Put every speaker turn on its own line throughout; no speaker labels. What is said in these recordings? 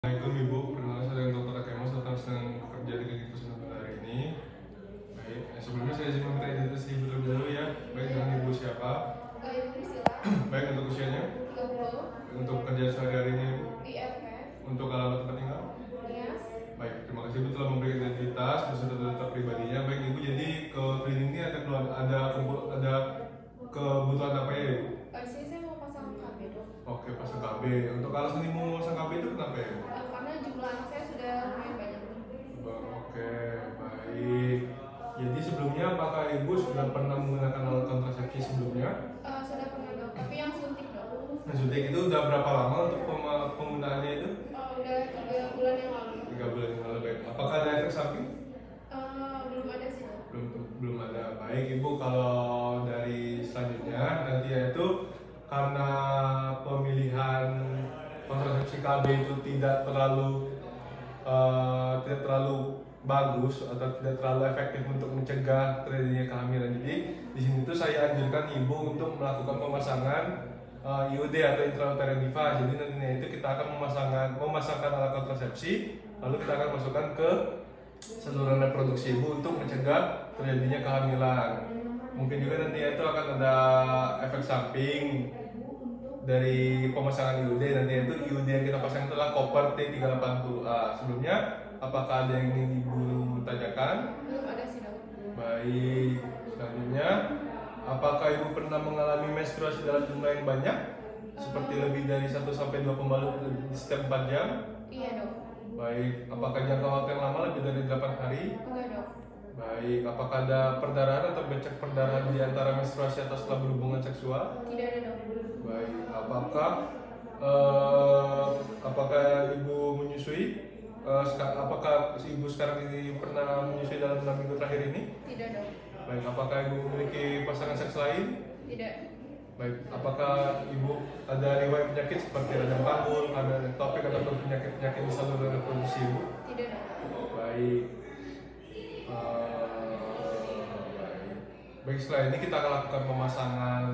Assalamualaikum Ibu, perkenalkan saya dengan Dr. Akemos datang sedang bekerja di klinik kesehatan hari ini. Baik, sebelumnya saya izin meminta identitas Ibu terlebih dahulu ya. Baik, dengan Ibu siapa?
Ibu Priscilla.
Baik, untuk usianya?
30.
Untuk kerja sehari-hari ini Ibu?
IRT.
Untuk alamat tempat tinggal?
Nias.
Baik, terima kasih Ibu telah memberikan identitas beserta data pribadinya. Baik Ibu, jadi ke klinik ini ada kebutuhan apa ya Ibu?
Sini saya mau pasang KB dok.
Oke, pasang KB. Untuk alasan Ibu mau pasang KB itu kenapa ya Ibu?
Karena jumlah anak saya sudah lumayan banyak.
Oke, baik. Jadi sebelumnya apakah Ibu sudah pernah menggunakan alat kontrasepsi sebelumnya?
Sudah pernah dok, tapi yang suntik dok.
Nah, suntik itu udah berapa lama untuk penggunaannya itu?
Udah 3 bulan yang lalu.
3 bulan yang lalu, baik. Apakah ada efek samping?
Belum ada sih dok.
Belum ada. Baik Ibu, kalau dari selanjutnya nanti yaitu karena pemilihan kontrasepsi KB itu tidak terlalu bagus atau tidak terlalu efektif untuk mencegah terjadinya kehamilan. Jadi di sini tuh saya anjurkan ibu untuk melakukan pemasangan IUD atau intrauterine device. Jadi nantinya itu kita akan memasangkan alat kontrasepsi, lalu kita akan masukkan ke saluran reproduksi ibu untuk mencegah terjadinya kehamilan. Mungkin juga nantinya itu akan ada efek samping dari pemasangan IUD. Nanti itu IUD yang kita pasang itu adalah copper T380A. Sebelumnya apakah ada yang ingin ibu tanyakan?
Belum ada sih dok.
Baik, selanjutnya apakah ibu pernah mengalami menstruasi dalam jumlah yang banyak? Seperti lebih dari 1 sampai 2 pembalut di setiap 4 jam?
Iya dok.
Baik, apakah jangka waktu yang lama lebih dari 8 hari?
Enggak dok.
Baik, apakah ada perdarahan atau becek perdarahan di antara menstruasi atau setelah berhubungan seksual?
Tidak ada dok.
Baik, apakah ibu menyusui? Apakah ibu sekarang ini pernah menyusui dalam 6 minggu terakhir ini?
Tidak dok.
Baik, apakah ibu memiliki pasangan seks lain?
Tidak.
Baik, apakah ibu ada riwayat penyakit seperti radang panggul, ada ektopik atau penyakit di saluran reproduksi ibu?
Tidak dok.
Baik. Baik, setelah ini kita akan lakukan pemasangan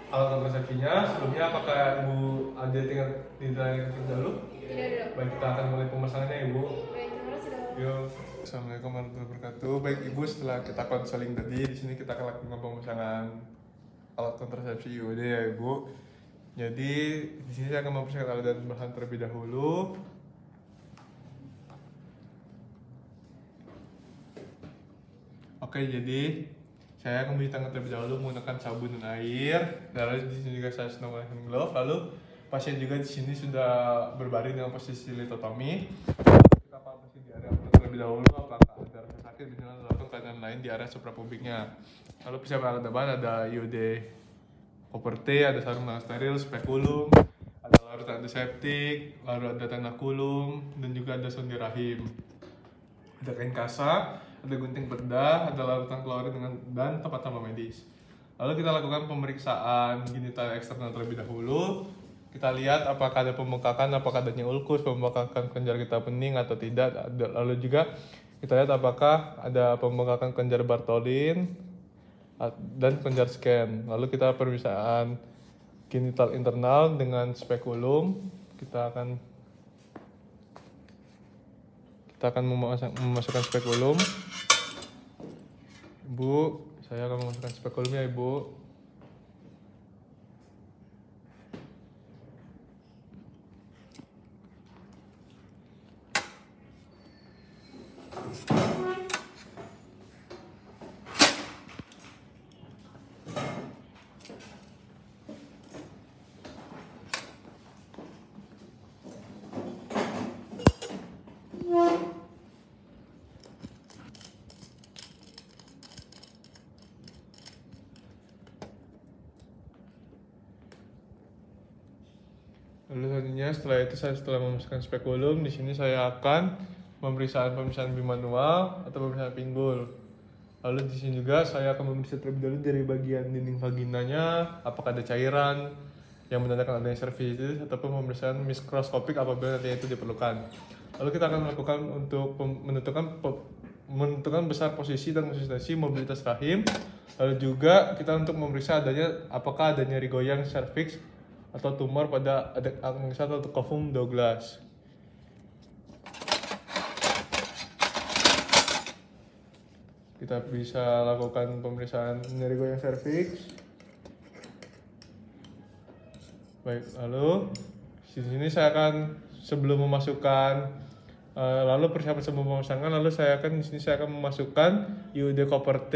alat kontrasepsinya. Sebelumnya apakah ibu ada tinggal di dalam dulu?
Tidak dok.
Baik, kita akan mulai pemasangannya ibu.
Baik, terima kasih dok.
Yuk. Assalamualaikum warahmatullahi wabarakatuh. Baik ibu, setelah kita konseling tadi, di sini kita akan lakukan pemasangan alat kontrasepsi IUD ya ibu. Jadi di sini saya akan mempersiapkan alat dan bahan terlebih dahulu. Oke, jadi saya akan mencuci tangan terlebih dahulu menggunakan sabun dan air. Lalu di sini juga saya sedang menggunakan glove. Lalu pasien juga di sini sudah berbaring dengan posisi litotomi. Kita palpasi di area perut terlebih dahulu apakah ada rasa sakit di sana atau kelainan lain di area suprapubiknya. Lalu persiapan alat bahan ada IUD copper T, ada sarung tangan steril, spekulum, ada larutan antiseptik, lalu ada tenakulum, dan juga ada sondi rahim. Ada kain kasa, ada gunting bedah, ada larutan klorin dan tempat tambah medis. Lalu kita lakukan pemeriksaan genital eksternal terlebih dahulu. Kita lihat apakah ada pembengkakan, apakah adanya ulkus, pembengkakan kelenjar getah bening atau tidak. Lalu juga kita lihat apakah ada pembengkakan kelenjar Bartholin dan kelenjar scan. Lalu kita pemeriksaan genital internal dengan spekulum. Kita akan memasukkan spekulum. Ibu, saya akan memasukkan spekulum ya ibu. Lalu selanjutnya setelah memasukkan spekulum, di sini saya akan pemeriksaan bimanual atau pemeriksaan pinggul. Lalu di sini juga saya akan memeriksa terlebih dahulu dari bagian dinding vaginanya, apakah ada cairan yang menandakan adanya cervicitis ataupun pemeriksaan mikroskopik apabila nanti itu diperlukan. Lalu kita akan melakukan untuk menentukan besar posisi dan konsistensi mobilitas rahim. Lalu juga kita untuk memeriksa apakah ada nyeri goyang cervix atau tumor pada aneksat atau cavum Douglas. Kita bisa lakukan pemeriksaan nyeri goyang serviks. Baik, lalu di sini saya akan sebelum memasukkan lalu persiapan sebelum pemasangan, lalu saya akan memasukkan IUD Copper T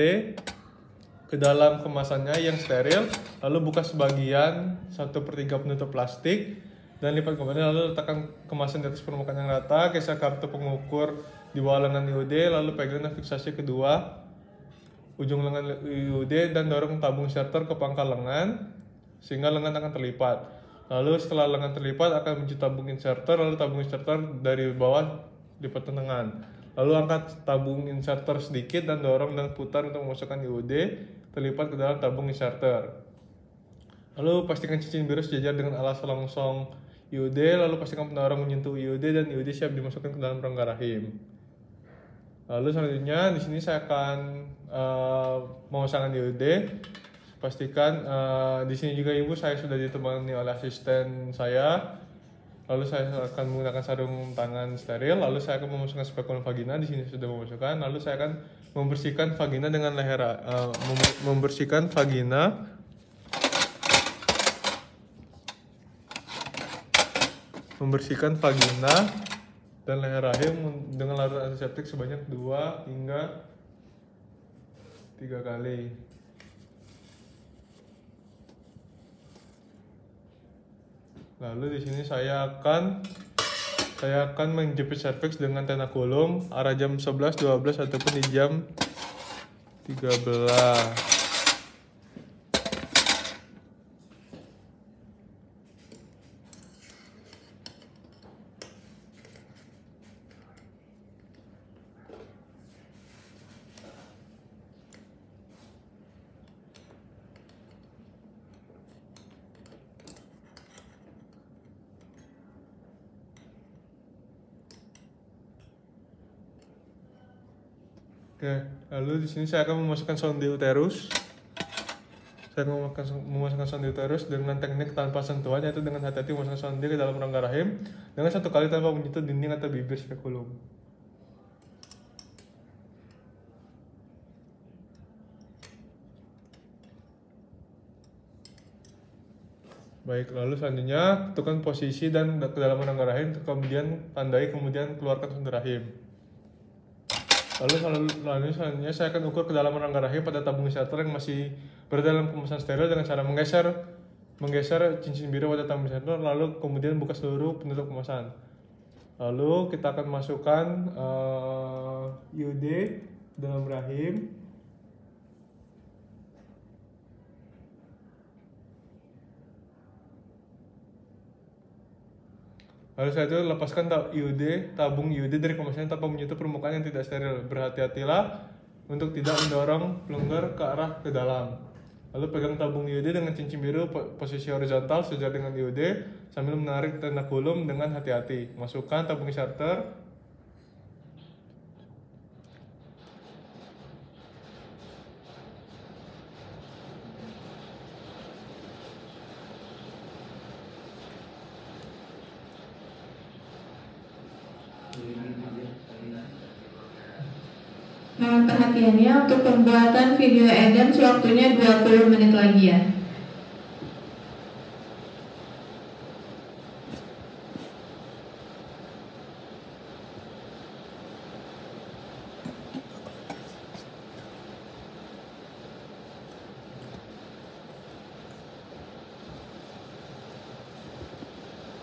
ke dalam kemasannya yang steril, lalu buka sebagian 1/3 penutup plastik dan lipat kembali, lalu letakkan kemasan di atas permukaan yang rata, geser kartu pengukur di bawah lengan IUD, lalu pegang dan fiksasi kedua ujung lengan IUD dan dorong tabung inserter ke pangkal lengan sehingga lengan akan terlipat. Lalu setelah lengan terlipat akan menuju tabung inserter, lalu tabung inserter dari bawah lipat lengan. Lalu angkat tabung inserter sedikit dan dorong dan putar untuk memasukkan IUD terlipat ke dalam tabung inserter. Lalu pastikan cincin biru sejajar dengan alas selongsong IUD, lalu pastikan pendorong menyentuh IUD dan IUD siap dimasukkan ke dalam rongga rahim. Lalu selanjutnya di sini saya akan memasangkan IUD. Pastikan di sini juga ibu saya sudah ditemani oleh asisten saya. Lalu saya akan menggunakan sarung tangan steril. Lalu saya akan memasukkan spekulum vagina. Di sini sudah memasukkan. Lalu saya akan membersihkan vagina dengan leher, membersihkan vagina dan leher rahim dengan larutan antiseptik sebanyak 2 hingga 3 kali. Lalu di sini saya akan menjepit serviks dengan tenakulum arah jam 11, 12 ataupun di jam 13. Oke, lalu di sini saya akan memasukkan sonde uterus. Saya akan memasukkan sonde uterus dengan teknik tanpa sentuhan, yaitu dengan hati-hati memasukkan sonde ke dalam rongga rahim dengan 1 kali tanpa menyentuh dinding atau bibir spekulum. Baik, lalu selanjutnya tentukan posisi dan kedalaman rongga rahim, kemudian tandai, kemudian keluarkan sonde rahim. Lalu selanjutnya saya akan ukur kedalaman rongga rahim pada tabung inserter yang masih berada dalam kemasan steril dengan cara menggeser cincin biru pada tabung inserter, lalu kemudian buka seluruh penutup kemasan. Lalu kita akan masukkan IUD dalam rahim. Lalu setelah itu lepaskan tabung IUD dari kemasannya tanpa menyentuh permukaan yang tidak steril. Berhati-hatilah untuk tidak mendorong pelenggar ke arah ke dalam. Lalu pegang tabung IUD dengan cincin biru posisi horizontal sejajar dengan IUD sambil menarik tenakulum dengan hati-hati. Masukkan tabung inserter.
Mohon perhatiannya untuk pembuatan video Adams waktunya 20 menit lagi ya.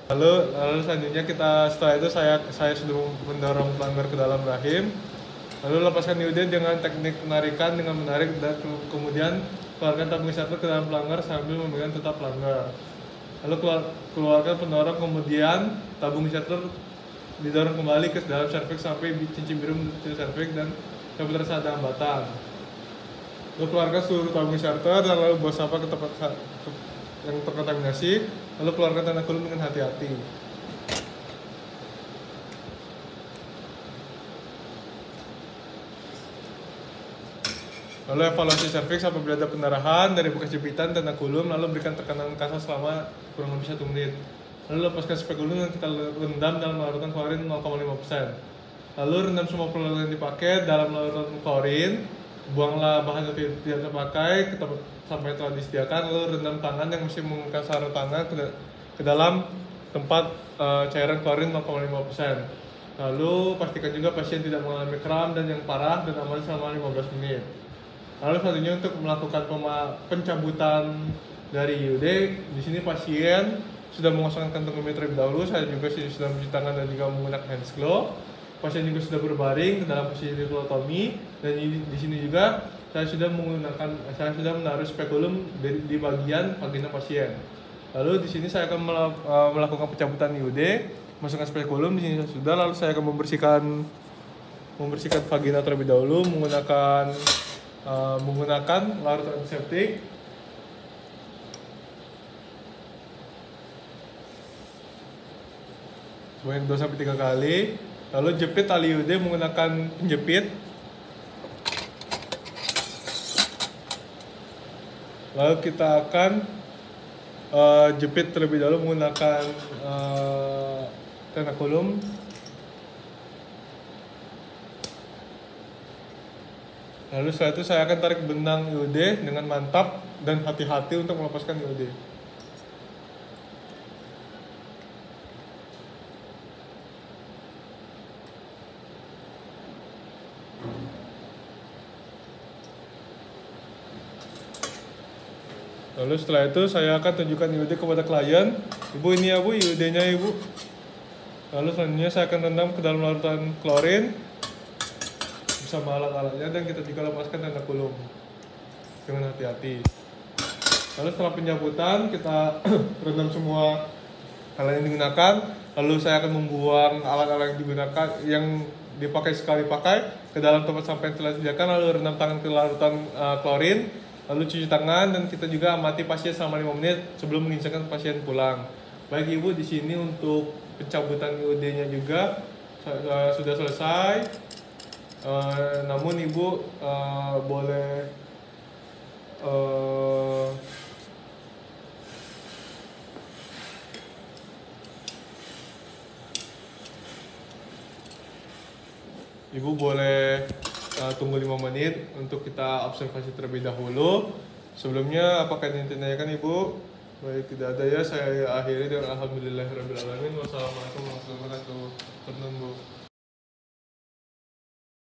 Lalu selanjutnya setelah itu saya sudah mendorong pelanggar ke dalam rahim. Lalu lepaskan IUD dengan teknik penarikan dengan menarik dan kemudian keluarkan tabung inserter ke dalam pelanggar sambil memegang tetap pelanggar. Lalu keluarkan pendorong, kemudian tabung inserter didorong kembali ke dalam serviks sampai cincin biru menuju serviks dan sampai terasa ada hambatan. Lalu keluarkan seluruh tabung inserter dan lalu buang sampah ke tempat yang terkontaminasi. Lalu keluarkan tenakulum dengan hati-hati. Lalu evaluasi serviks apabila ada pendarahan dari bekas jepitan tanda kulum, lalu berikan tekanan kasar selama kurang lebih 1 menit. Lalu lepaskan spekulum dan kita rendam dalam larutan klorin 0,5%. Lalu rendam semua peralatan yang dipakai dalam larutan klorin. Buanglah bahan yang tidak terpakai ke tempat sampah yang telah disediakan. Lalu rendam tangan yang masih menggunakan sarung tangan ke dalam tempat cairan klorin 0,5%. Lalu pastikan juga pasien tidak mengalami kram dan yang parah dan aman selama 15 menit. Lalu selanjutnya untuk melakukan pencabutan dari IUD, di sini pasien sudah mengosongkan kantong kemih terlebih dahulu. Saya juga sudah mencuci tangan dan juga menggunakan hand glove. Pasien juga sudah berbaring ke dalam posisi diplottomi, dan di sini juga saya sudah menaruh spekulum di bagian vagina pasien. Lalu di sini saya akan melakukan pencabutan IUD, masukkan spekulum di sini sudah. Lalu saya akan membersihkan vagina terlebih dahulu menggunakan larutan antiseptik. Sebanyak 2-3 kali. Lalu jepit tali IUD menggunakan penjepit. Lalu kita akan jepit terlebih dahulu menggunakan tenakulum. Lalu setelah itu saya akan tarik benang IUD dengan mantap dan hati-hati untuk melepaskan IUD. Lalu setelah itu saya akan tunjukkan IUD kepada klien. Ibu, ini ya Bu, IUD-nya Ibu. Lalu selanjutnya saya akan rendam ke dalam larutan klorin bersama alat-alatnya, dan kita juga lepaskan tanda kulum dengan hati-hati. Lalu setelah pencabutan kita rendam semua alat yang digunakan. Lalu saya akan membuang alat-alat yang digunakan yang dipakai sekali pakai ke dalam tempat sampah yang telah disediakan. Lalu rendam tangan ke larutan klorin. Lalu cuci tangan, dan kita juga amati pasien selama 5 menit sebelum mengizinkan pasien pulang. Baik Ibu, di sini untuk pencabutan IUD-nya juga sudah selesai. Namun Ibu boleh tunggu 5 menit untuk kita observasi terlebih dahulu. Sebelumnya apakah yang ditanyakan Ibu? Baik, tidak ada ya. Saya akhiri dengan alhamdulillahirabbil alamin. Wassalamualaikum warahmatullahi wabarakatuh.